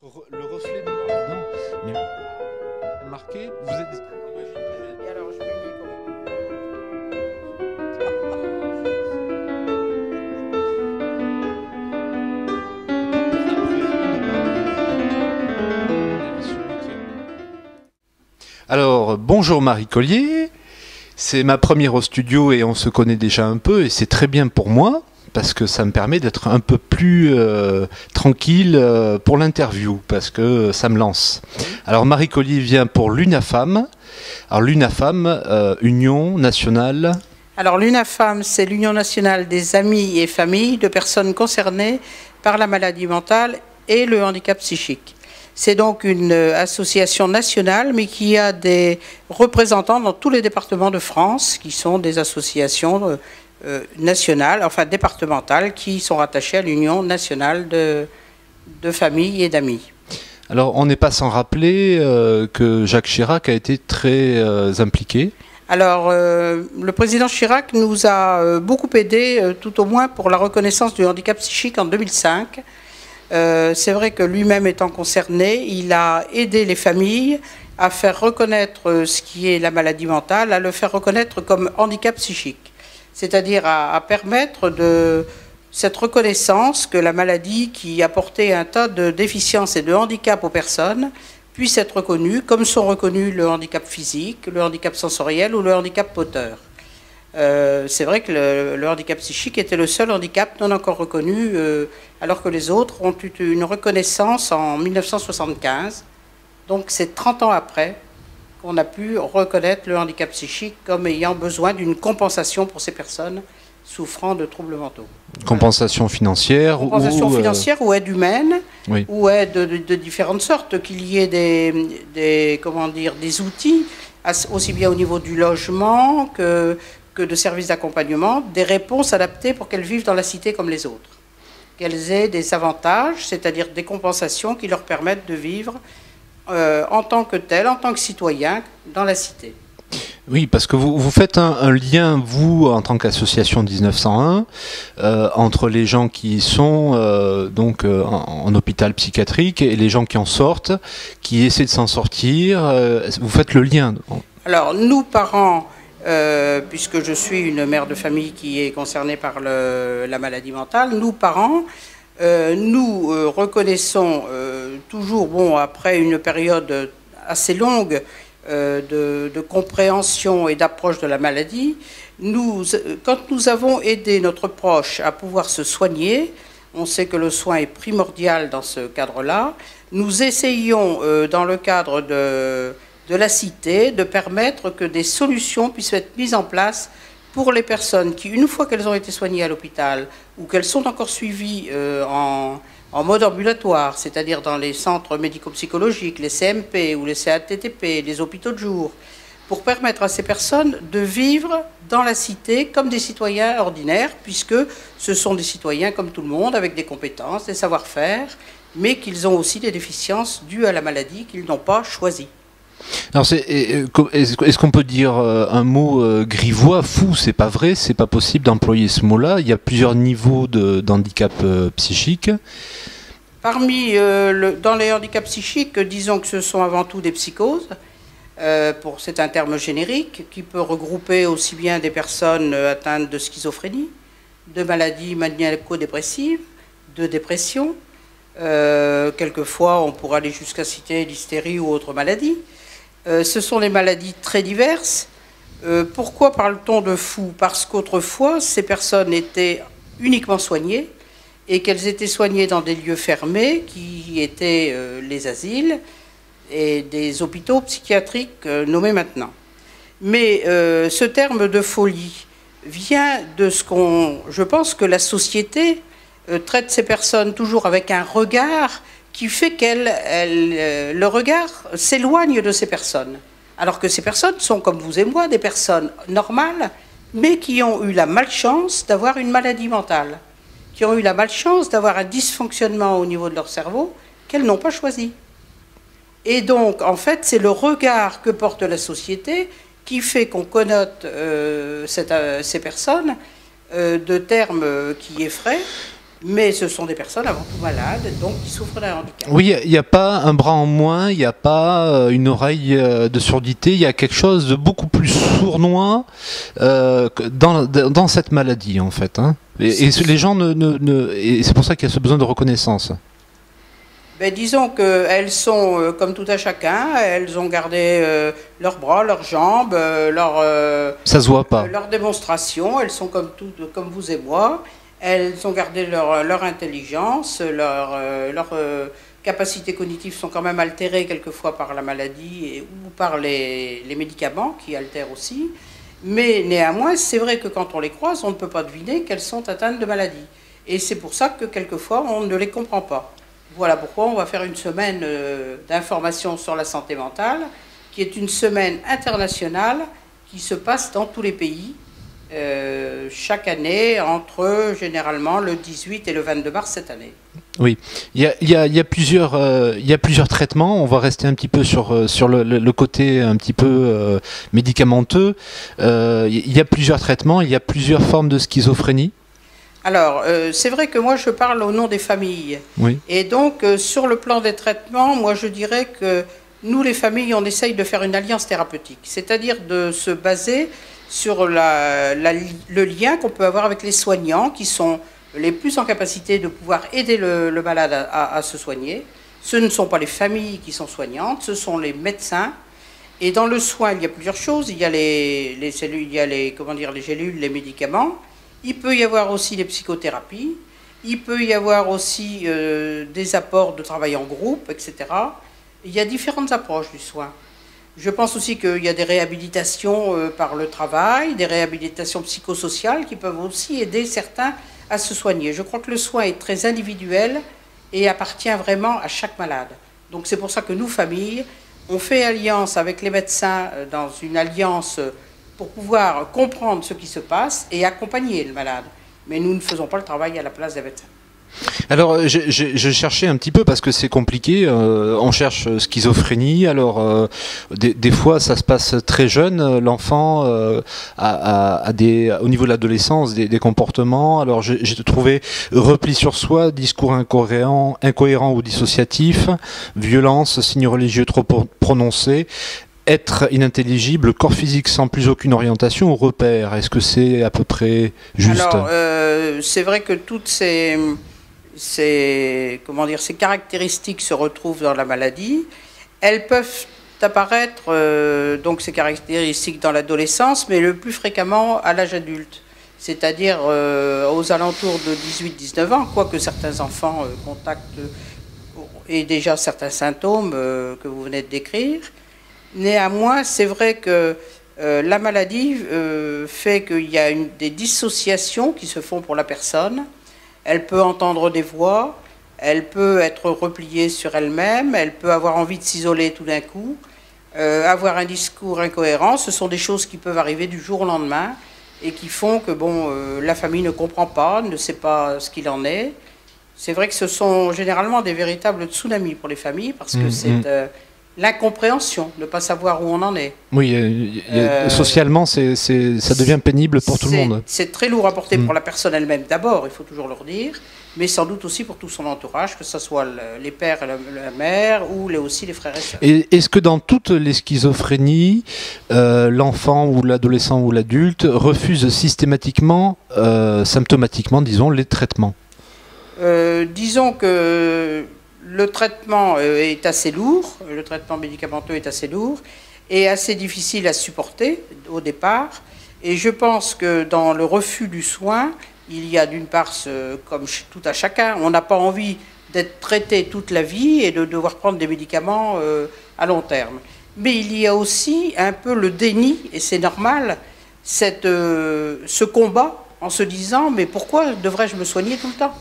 Le reflet non, mais marqué, vous êtes... Et alors, je me dis Alors, bonjour Marie Collier, c'est ma première au studio et on se connaît déjà un peu et c'est très bien pour moi parce que ça me permet d'être un peu plus tranquille pour l'interview parce que ça me lance. Alors Marie Collier vient pour l'UNAFAM. Alors l'UNAFAM, Union Nationale... Alors l'UNAFAM, c'est l'Union Nationale des Amis et Familles de personnes concernées par la maladie mentale et le handicap psychique. C'est donc une association nationale, mais qui a des représentants dans tous les départements de France, qui sont des associations nationales, enfin départementales, qui sont rattachées à l'Union Nationale de Familles et d'Amis. Alors on n'est pas sans rappeler que Jacques Chirac a été très impliqué. Alors, le président Chirac nous a beaucoup aidés, tout au moins pour la reconnaissance du handicap psychique en 2005. C'est vrai que lui-même étant concerné, il a aidé les familles à faire reconnaître ce qui est la maladie mentale, à le faire reconnaître comme handicap psychique. C'est-à-dire à permettre de cette reconnaissance que la maladie qui apportait un tas de déficiences et de handicaps aux personnes puisse être reconnue, comme sont reconnus le handicap physique, le handicap sensoriel ou le handicap moteur. C'est vrai que le handicap psychique était le seul handicap non encore reconnu, alors que les autres ont eu une reconnaissance en 1975. Donc c'est 30 ans après qu'on a pu reconnaître le handicap psychique comme ayant besoin d'une compensation pour ces personnes souffrant de troubles mentaux. Compensation financière financière ou aide humaine, oui. Ou aide de différentes sortes, qu'il y ait des outils, aussi bien au niveau du logement que de services d'accompagnement, des réponses adaptées pour qu'elles vivent dans la cité comme les autres. Qu'elles aient des avantages, c'est-à-dire des compensations qui leur permettent de vivre en tant que tels, en tant que citoyens, dans la cité. Oui, parce que vous faites un lien, vous, en tant qu'association 1901, entre les gens qui sont en hôpital psychiatrique et les gens qui en sortent, qui essaient de s'en sortir. Vous faites le lien. Alors, nous, parents, puisque je suis une mère de famille qui est concernée par la maladie mentale, nous, parents, nous reconnaissons toujours, après une période assez longue, de compréhension et d'approche de la maladie, quand nous avons aidé notre proche à pouvoir se soigner, on sait que le soin est primordial dans ce cadre-là, nous essayons, dans le cadre de la cité, de permettre que des solutions puissent être mises en place pour les personnes qui, une fois qu'elles ont été soignées à l'hôpital ou qu'elles sont encore suivies en mode ambulatoire, c'est-à-dire dans les centres médico-psychologiques, les CMP ou les CATTP, les hôpitaux de jour, pour permettre à ces personnes de vivre dans la cité comme des citoyens ordinaires, puisque ce sont des citoyens comme tout le monde, avec des compétences, des savoir-faire, mais qu'ils ont aussi des déficiences dues à la maladie qu'ils n'ont pas choisies. Alors est-ce qu'on peut dire un mot grivois, fou? C'est pas vrai, c'est pas possible d'employer ce mot-là. Il y a plusieurs niveaux d'handicap psychique. Dans les handicaps psychiques, disons que ce sont avant tout des psychoses. C'est un terme générique qui peut regrouper aussi bien des personnes atteintes de schizophrénie, de maladies maniaco-dépressives, de dépression. Quelquefois, on pourra aller jusqu'à citer l'hystérie ou autres maladies. Ce sont des maladies très diverses. Pourquoi parle-t-on de fous? Parce qu'autrefois, ces personnes étaient uniquement soignées et qu'elles étaient soignées dans des lieux fermés qui étaient les asiles et des hôpitaux psychiatriques nommés maintenant. Mais ce terme de folie vient de je pense que la société traite ces personnes toujours avec un regard qui fait le regard s'éloigne de ces personnes. Alors que ces personnes sont, comme vous et moi, des personnes normales, mais qui ont eu la malchance d'avoir une maladie mentale, qui ont eu la malchance d'avoir un dysfonctionnement au niveau de leur cerveau qu'elles n'ont pas choisi. Et donc, en fait, c'est le regard que porte la société qui fait qu'on connote ces personnes de termes qui effraient, Mais ce sont des personnes avant tout malades, donc qui souffrent d'un handicap. Oui, il n'y a pas un bras en moins, il n'y a pas une oreille de surdité, il y a quelque chose de beaucoup plus sournois dans cette maladie, en fait. Hein. Et les gens et c'est pour ça qu'il y a ce besoin de reconnaissance. Ben, disons qu'elles sont comme tout à chacun, elles ont gardé leurs bras, leurs jambes, ça se voit pas. Leurs démonstrations, elles sont comme vous et moi. Elles ont gardé leur intelligence, leurs capacités cognitives sont quand même altérées quelquefois par la maladie ou par les médicaments qui altèrent aussi. Mais néanmoins, c'est vrai que quand on les croise, on ne peut pas deviner qu'elles sont atteintes de maladie. Et c'est pour ça que quelquefois, on ne les comprend pas. Voilà pourquoi on va faire une semaine d'information sur la santé mentale, qui est une semaine internationale qui se passe dans tous les pays. Chaque année, entre généralement le 18 et le 22 mars cette année. Oui, il y a plusieurs traitements. On va rester un petit peu sur le côté un petit peu médicamenteux. Il y a plusieurs traitements, il y a plusieurs formes de schizophrénie. Alors, c'est vrai que moi je parle au nom des familles. Oui. Et donc, sur le plan des traitements, moi je dirais que nous les familles, on essaye de faire une alliance thérapeutique, c'est-à-dire de se baser sur le lien qu'on peut avoir avec les soignants qui sont les plus en capacité de pouvoir aider le malade à se soigner. Ce ne sont pas les familles qui sont soignantes, ce sont les médecins. Et dans le soin, il y a plusieurs choses. Il y a les cellules, il y a les gélules, les médicaments. Il peut y avoir aussi les psychothérapies. Il peut y avoir aussi des apports de travail en groupe, etc. Il y a différentes approches du soin. Je pense aussi qu'il y a des réhabilitations par le travail, des réhabilitations psychosociales qui peuvent aussi aider certains à se soigner. Je crois que le soin est très individuel et appartient vraiment à chaque malade. Donc c'est pour ça que nous, familles, on fait alliance avec les médecins dans une alliance pour pouvoir comprendre ce qui se passe et accompagner le malade. Mais nous ne faisons pas le travail à la place des médecins. Alors, je cherchais un petit peu parce que c'est compliqué. On cherche schizophrénie. Alors, des fois, ça se passe très jeune. L'enfant a au niveau de l'adolescence, des comportements. Alors, j'ai trouvé repli sur soi, discours incohérent ou dissociatif, violence, signes religieux trop prononcés. Être inintelligible, corps physique sans plus aucune orientation ou repère. Est-ce que c'est à peu près juste? Alors, c'est vrai que toutes ces caractéristiques se retrouvent dans la maladie. Elles peuvent apparaître, donc ces caractéristiques dans l'adolescence, mais le plus fréquemment à l'âge adulte, c'est-à-dire aux alentours de 18-19 ans, quoique certains enfants contactent et déjà certains symptômes que vous venez de décrire. Néanmoins, c'est vrai que la maladie fait qu'il y a des dissociations qui se font pour la personne. Elle peut entendre des voix, elle peut être repliée sur elle-même, elle peut avoir envie de s'isoler tout d'un coup, avoir un discours incohérent. Ce sont des choses qui peuvent arriver du jour au lendemain et qui font que la famille ne comprend pas, ne sait pas ce qu'il en est. C'est vrai que ce sont généralement des véritables tsunamis pour les familles parce que c'est l'incompréhension, ne pas savoir où on en est. Oui, socialement, ça devient pénible pour tout le monde. C'est très lourd à porter pour la personne elle-même d'abord, il faut toujours leur dire, mais sans doute aussi pour tout son entourage, que ce soit les pères et la mère, ou aussi les frères et sœurs. Et est-ce que dans toutes les schizophrénies, l'enfant ou l'adolescent ou l'adulte refuse systématiquement, symptomatiquement, disons, les traitements? Disons que le traitement est assez lourd, le traitement médicamenteux est assez lourd et assez difficile à supporter au départ. Et je pense que dans le refus du soin, il y a d'une part, comme tout à chacun, on n'a pas envie d'être traité toute la vie et de devoir prendre des médicaments à long terme. Mais il y a aussi un peu le déni, et c'est normal, ce combat en se disant « mais pourquoi devrais-je me soigner tout le temps ?»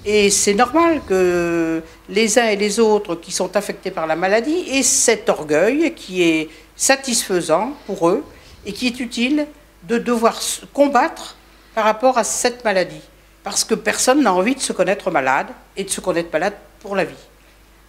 Et c'est normal que les uns et les autres qui sont affectés par la maladie aient cet orgueil qui est satisfaisant pour eux et qui est utile de devoir combattre par rapport à cette maladie. Parce que personne n'a envie de se connaître malade et de se connaître malade pour la vie.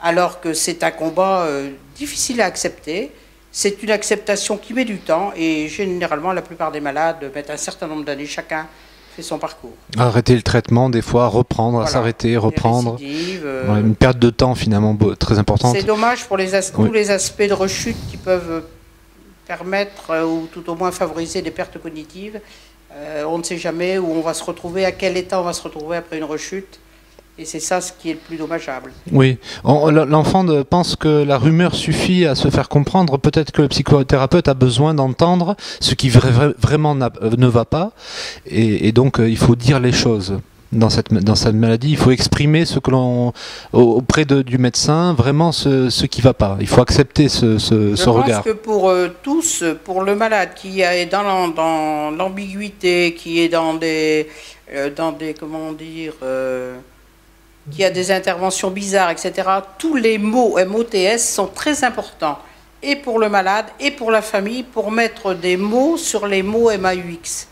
Alors que c'est un combat difficile à accepter, c'est une acceptation qui met du temps et généralement la plupart des malades mettent un certain nombre d'années chacun fait son parcours. Arrêter le traitement, des fois, reprendre, Voilà. s'arrêter, reprendre. Récidives, Voilà, une perte de temps finalement très importante. c'est dommage pour Oui. tous les aspects de rechute qui peuvent permettre ou tout au moins favoriser des pertes cognitives. On ne sait jamais où on va se retrouver, à quel état on va se retrouver après une rechute. Et c'est ça ce qui est le plus dommageable. Oui, l'enfant pense que la rumeur suffit à se faire comprendre. Peut-être que le psychothérapeute a besoin d'entendre ce qui vraiment ne va pas. Et donc, il faut dire les choses. Dans cette maladie, il faut exprimer ce que auprès du médecin, vraiment ce qui ne va pas. Il faut accepter ce regard. Je pense que pour tous, pour le malade qui est dans l'ambiguïté, qui est dans des comment dire, qui a des interventions bizarres, etc., tous les mots MOTS sont très importants, et pour le malade, et pour la famille, pour mettre des mots sur les mots MAUX.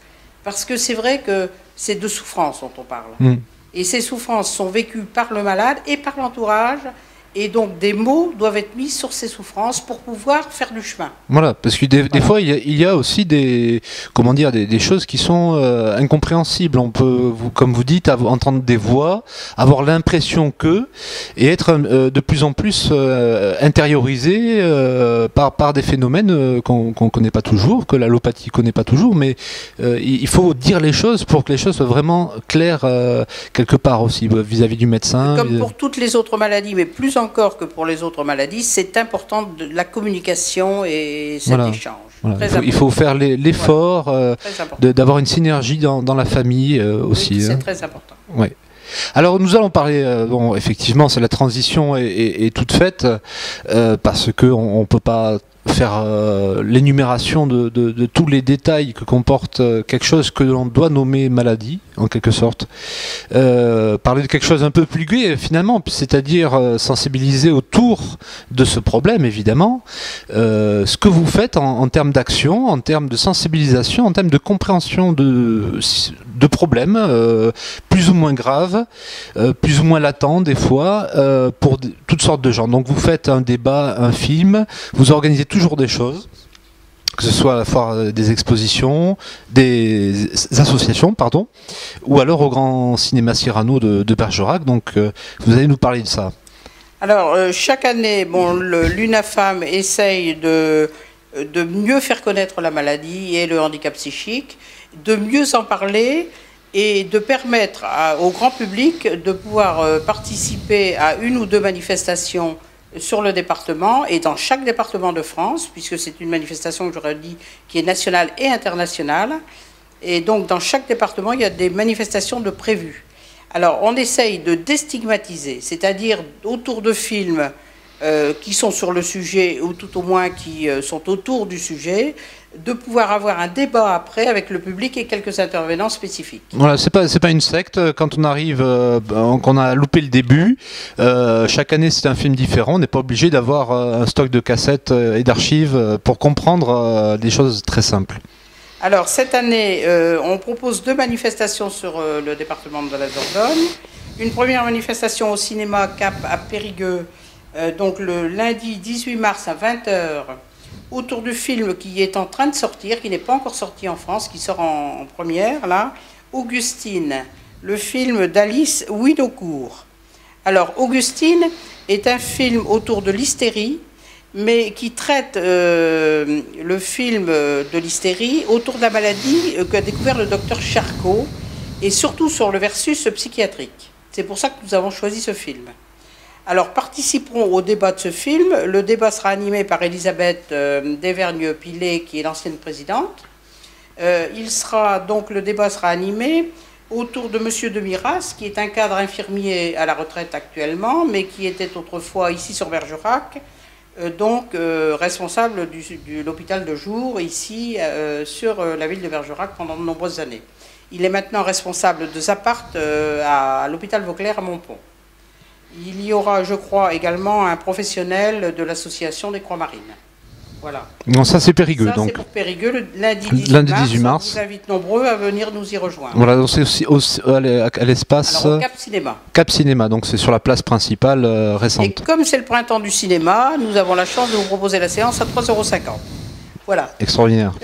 Parce que c'est vrai que c'est de souffrances dont on parle. Et ces souffrances sont vécues par le malade et par l'entourage. Et donc des mots doivent être mis sur ces souffrances pour pouvoir faire du chemin. Voilà, parce que des fois il y a aussi des choses qui sont incompréhensibles. On peut, comme vous dites, entendre des voix, avoir l'impression que, et être de plus en plus intériorisé par des phénomènes qu'on connaît pas toujours, que l'allopathie connaît pas toujours, mais il faut dire les choses pour que les choses soient vraiment claires quelque part aussi vis-à-vis du médecin. Comme pour toutes les autres maladies, mais plus encore que pour les autres maladies, c'est important de la communication et cet échange. Voilà. Il faut faire l'effort d'avoir une synergie dans la famille aussi. Oui, c'est très important. Ouais. Alors nous allons parler, bon effectivement c'est la transition est toute faite parce qu'on ne peut pas faire l'énumération de tous les détails que comporte quelque chose que l'on doit nommer maladie, en quelque sorte. Parler de quelque chose un peu plus gai, finalement, c'est-à-dire sensibiliser autour de ce problème, évidemment. Ce que vous faites en termes d'action, en termes de sensibilisation, en termes de compréhension de problèmes plus ou moins graves, plus ou moins latents des fois, pour toutes sortes de gens. Donc vous faites un débat, un film, vous organisez toujours des choses, que ce soit à la foire des expositions, des associations, pardon, ou alors au Grand Cinéma Cyrano de Bergerac. Donc vous allez nous parler de ça. Alors chaque année, bon, l'UNAFAM essaye de mieux faire connaître la maladie et le handicap psychique, de mieux en parler et de permettre au grand public de pouvoir participer à une ou deux manifestations sur le département et dans chaque département de France, puisque c'est une manifestation, que j'aurais dit, qui est nationale et internationale. Et donc, dans chaque département, il y a des manifestations de prévues. Alors, on essaye de déstigmatiser, c'est-à-dire autour de films qui sont sur le sujet, ou tout au moins qui sont autour du sujet, de pouvoir avoir un débat après avec le public et quelques intervenants spécifiques. Voilà, c'est pas une secte. Quand on arrive, qu'on a loupé le début, chaque année c'est un film différent. On n'est pas obligé d'avoir un stock de cassettes et d'archives pour comprendre des choses très simples. Alors cette année, on propose deux manifestations sur le département de la Dordogne. Une première manifestation au cinéma Cap à Périgueux, donc le lundi 18 mars à 20h, autour du film qui est en train de sortir, qui n'est pas encore sorti en France, qui sort en première, là, Augustine, le film d'Alice Winocourt. Alors, Augustine est un film autour de l'hystérie, mais qui traite le film de l'hystérie autour de la maladie qu'a découvert le docteur Charcot, et surtout sur le versus psychiatrique. C'est pour ça que nous avons choisi ce film. Alors, participeront au débat de ce film. Le débat sera animé par Elisabeth Devergne-Pilet, qui est l'ancienne présidente. Le débat sera animé autour de M. Demiras, qui est un cadre infirmier à la retraite actuellement, mais qui était autrefois ici sur Bergerac, responsable de l'hôpital de jour ici sur la ville de Bergerac pendant de nombreuses années. Il est maintenant responsable de Zapart à l'hôpital Vauclair à Montpont. Il y aura, je crois, également un professionnel de l'association des Croix-Marines. Voilà. Non, ça c'est Périgueux. Ça, donc. c'est pour Périgueux, le lundi 18 mars. On vous invite nombreux à venir nous y rejoindre. Voilà, donc c'est aussi à l'espace. Alors, au Cap Cinéma. Cap Cinéma, donc c'est sur la place principale récente. Et comme c'est le printemps du cinéma, nous avons la chance de vous proposer la séance à 3,50 €. Voilà. Extraordinaire.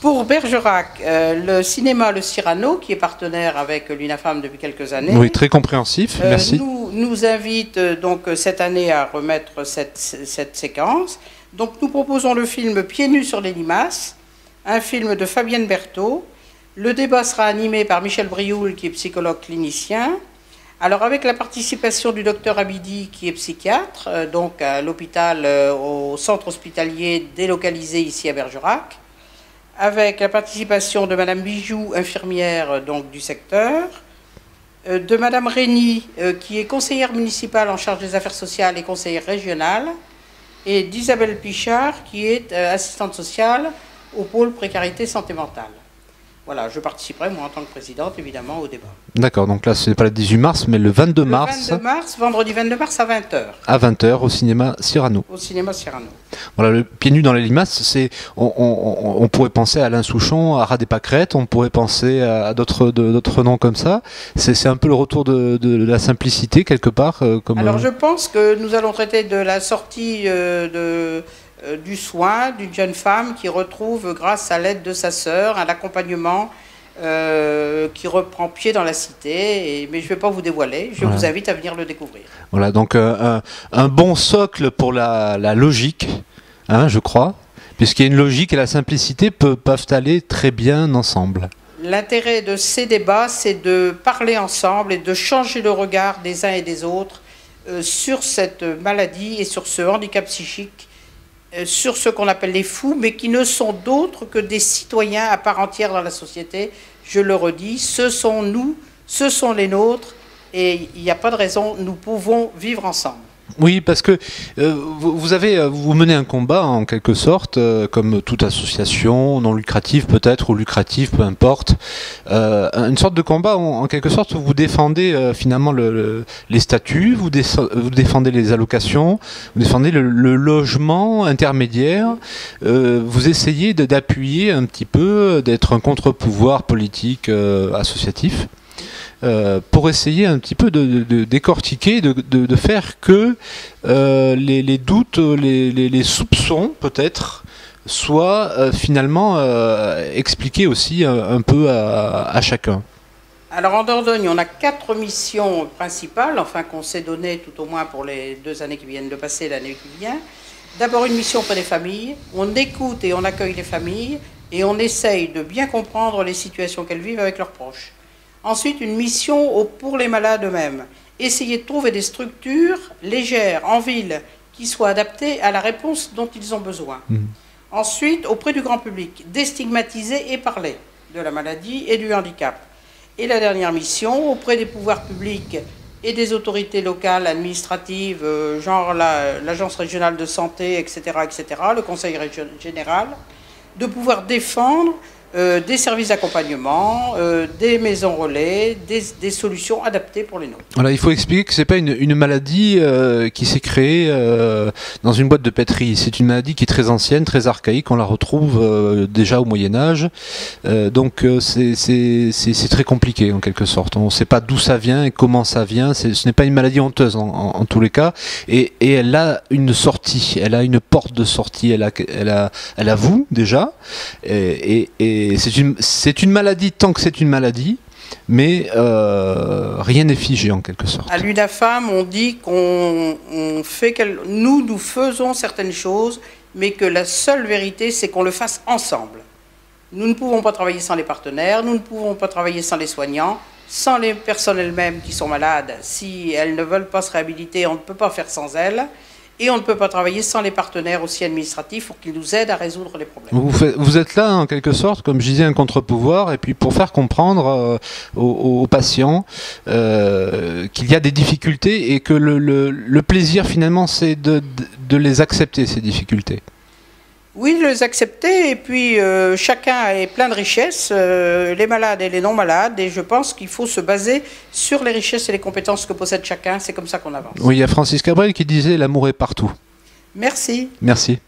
Pour Bergerac, le cinéma Le Cyrano, qui est partenaire avec l'UNAFAM depuis quelques années, Oui, très compréhensif, merci. nous invite donc cette année à remettre cette séquence. Donc nous proposons le film Pieds nus sur les limaces, un film de Fabienne Berthaud. Le débat sera animé par Michel Brioul, qui est psychologue clinicien. Alors avec la participation du docteur Abidi, qui est psychiatre, donc à l'hôpital, au centre hospitalier délocalisé ici à Bergerac, avec la participation de Madame Bijoux, infirmière donc, du secteur, de Madame Rény, qui est conseillère municipale en charge des affaires sociales et conseillère régionale, et d'Isabelle Pichard, qui est assistante sociale au pôle précarité santé mentale. Voilà, je participerai, moi, en tant que présidente, évidemment, au débat. D'accord, donc là, ce n'est pas le 18 mars, mais le 22 mars. Le 22 mars, vendredi 22 mars à 20h. À 20h, au cinéma Cyrano. Au cinéma Cyrano. Voilà, le Pieds nus dans les limaces, c'est, on pourrait penser à Alain Souchon, à Ras des Pâquerettes, on pourrait penser à d'autres noms comme ça. C'est un peu le retour de la simplicité, quelque part. Alors, je pense que nous allons traiter de la sortie du soin d'une jeune femme qui retrouve, grâce à l'aide de sa sœur, un accompagnement qui reprend pied dans la cité. Mais je ne vais pas vous dévoiler, je vous invite à venir le découvrir. Voilà, donc un bon socle pour la logique, hein, je crois, puisqu'il y a une logique et la simplicité peuvent aller très bien ensemble. L'intérêt de ces débats, c'est de parler ensemble et de changer le regard des uns et des autres sur cette maladie et sur ce handicap psychique, sur ce qu'on appelle les fous, mais qui ne sont d'autres que des citoyens à part entière dans la société. Je le redis, ce sont nous, ce sont les nôtres, et il n'y a pas de raison, nous pouvons vivre ensemble. Oui, parce que vous menez un combat en quelque sorte, comme toute association, non lucrative peut-être, ou lucrative, peu importe, une sorte de combat en quelque sorte où vous défendez finalement les statuts, vous défendez les allocations, vous défendez le logement intermédiaire, vous essayez d'appuyer un petit peu, d'être un contre-pouvoir politique associatif. Pour essayer un petit peu de décortiquer, de faire que les doutes, les soupçons peut-être, soient finalement expliqués aussi un peu à chacun. Alors en Dordogne, on a 4 missions principales, enfin qu'on s'est données tout au moins pour les 2 années qui viennent de passer, l'année qui vient. D'abord une mission auprès des familles, on écoute et on accueille les familles et on essaye de bien comprendre les situations qu'elles vivent avec leurs proches. Ensuite, une mission pour les malades eux-mêmes. Essayer de trouver des structures légères, en ville, qui soient adaptées à la réponse dont ils ont besoin. Ensuite, auprès du grand public, déstigmatiser et parler de la maladie et du handicap. Et la dernière mission, auprès des pouvoirs publics et des autorités locales, administratives, genre l'Agence régionale de santé, etc., le Conseil général, de pouvoir défendre des services d'accompagnement, des maisons relais, des solutions adaptées pour les nôtres. Voilà, il faut expliquer que ce n'est pas une maladie qui s'est créée dans une boîte de pétri. C'est une maladie qui est très ancienne, très archaïque. On la retrouve déjà au Moyen-Âge. Donc c'est très compliqué en quelque sorte. On ne sait pas d'où ça vient et comment ça vient. Ce n'est pas une maladie honteuse en tous les cas. Et elle a une sortie, elle a une porte de sortie. Elle a vous déjà. Et c'est une maladie tant que c'est une maladie, mais rien n'est figé en quelque sorte. À l'UNAFAM, on dit nous faisons certaines choses, mais que la seule vérité, c'est qu'on le fasse ensemble. Nous ne pouvons pas travailler sans les partenaires, nous ne pouvons pas travailler sans les soignants, sans les personnes elles-mêmes qui sont malades. Si elles ne veulent pas se réhabiliter, on ne peut pas faire sans elles. Et on ne peut pas travailler sans les partenaires aussi administratifs pour qu'ils nous aident à résoudre les problèmes. Vous êtes là en quelque sorte, comme je disais, un contre-pouvoir, et puis pour faire comprendre aux patients qu'il y a des difficultés et que le plaisir finalement c'est de les accepter, ces difficultés. Oui, de les accepter, et puis chacun est plein de richesses, les malades et les non-malades, et je pense qu'il faut se baser sur les richesses et les compétences que possède chacun, c'est comme ça qu'on avance. Oui, il y a Francis Cabrel qui disait « l'amour est partout ». Merci. Merci.